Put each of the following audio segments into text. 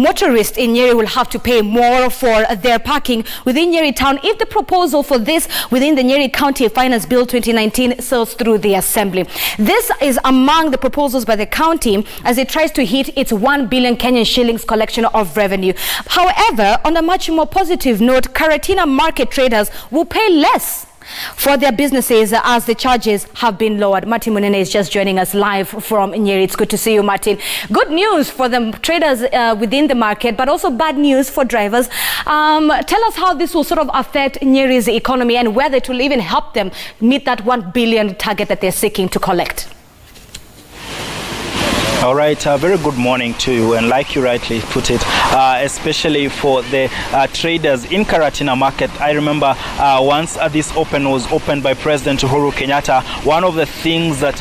motorists in Nyeri will have to pay more for their parking within Nyeri town if the proposal for this within the Nyeri County Finance Bill 2019 sails through the Assembly. This is among the proposals by the county as it tries to hit its 1 billion Kenyan shillings collection of revenue. However, on a much more positive note, Karatina market traders will pay less for their businesses as the charges have been lowered. Martin Munene is just joining us live from Nyeri. It's good to see you, Martin. Good news for the traders within the market, but also bad news for drivers. Tell us how this will sort of affect Nyeri's economy and whether it will even help them meet that 1 billion target that they're seeking to collect. All right, very good morning to you, and like you rightly put it, especially for the traders in Karatina market. I remember once this was opened by President Uhuru Kenyatta, one of the things that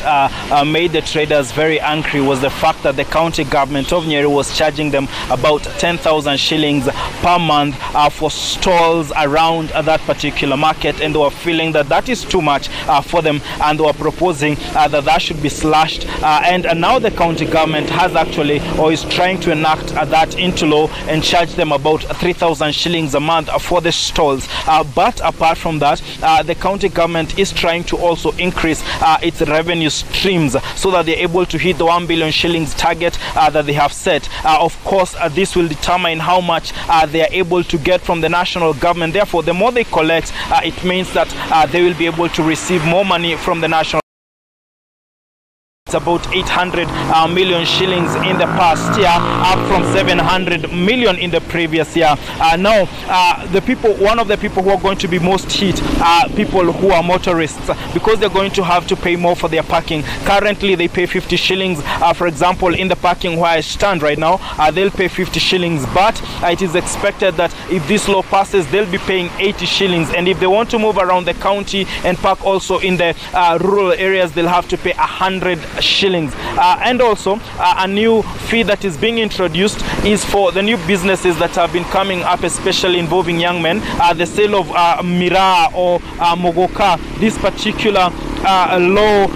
made the traders very angry was the fact that the county government of Nyeri was charging them about 10,000 shillings per month for stalls around that particular market, and they were feeling that that is too much for them, and they were proposing that should be slashed, and now the county government has actually, or is trying to enact that into law and charge them about 3,000 shillings a month for the stalls. But apart from that, the county government is trying to also increase its revenue streams so that they're able to hit the 1 billion shillings target that they have set. Of course, this will determine how much they are able to get from the national government. Therefore, the more they collect, it means that they will be able to receive more money from the national. About 800 million shillings in the past year, up from 700 million in the previous year. Now, one of the people who are going to be most hit are people who are motorists, because they're going to have to pay more for their parking. Currently, they pay 50 shillings. For example, in the parking where I stand right now, they'll pay 50 shillings. But it is expected that if this law passes, they'll be paying 80 shillings. And if they want to move around the county and park also in the rural areas, they'll have to pay 100 shillings. And also a new fee that is being introduced is for the new businesses that have been coming up, especially involving young men. The sale of miraa or mogoka. This particular law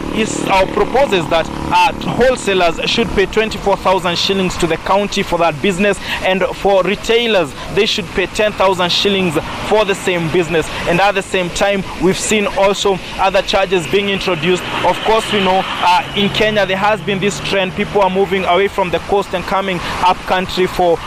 proposes that wholesalers should pay 24,000 shillings to the county for that business, and for retailers they should pay 10,000 shillings for the same business. And at the same time, we've seen also other charges being introduced. Of course, we know in Kenya there has been this trend, people are moving away from the coast and coming up country for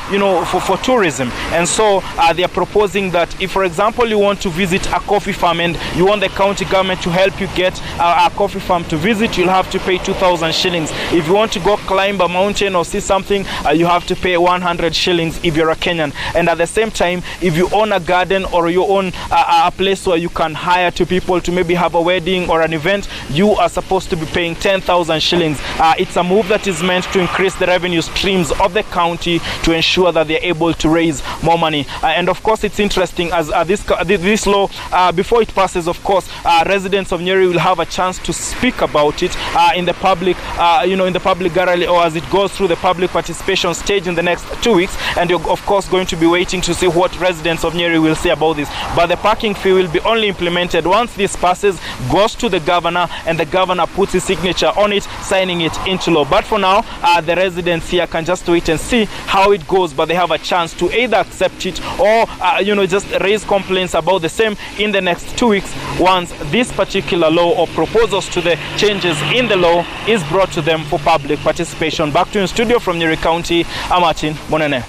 tourism, and so they are proposing that if, for example, you want to visit a coffee farm and you want the county government to help you get a coffee farm to visit, you'll have to pay 2,000 shillings. If you want to go climb a mountain or see something, you have to pay 100 shillings if you're a Kenyan. And at the same time, if you own a garden or you own a place where you can hire two people to maybe have a wedding or an event, you are supposed to be paying 10,000 shillings. It's a move that is meant to increase the revenue streams of the county to ensure that they're able to raise more money. And of course, it's interesting as this law, before it passes, of course, residents of Nyeri will have a chance to speak about it in the public, in the public gallery, or as it goes through the public participation stage in the next 2 weeks. And you're of course going to be waiting to see what residents of Nyeri will say about this. But the parking fee will be only implemented once this passes, goes to the governor, and the governor puts his signature on it, signing it into law. But for now, the residents here can just wait and see how it goes, but they have a chance to either accept it or just raise complaints about the same in the next 2 weeks once this particular law or proposals to the changes in the law is brought to them for public participation. Back to you in studio from Nyeri County, I'm Martin Munene.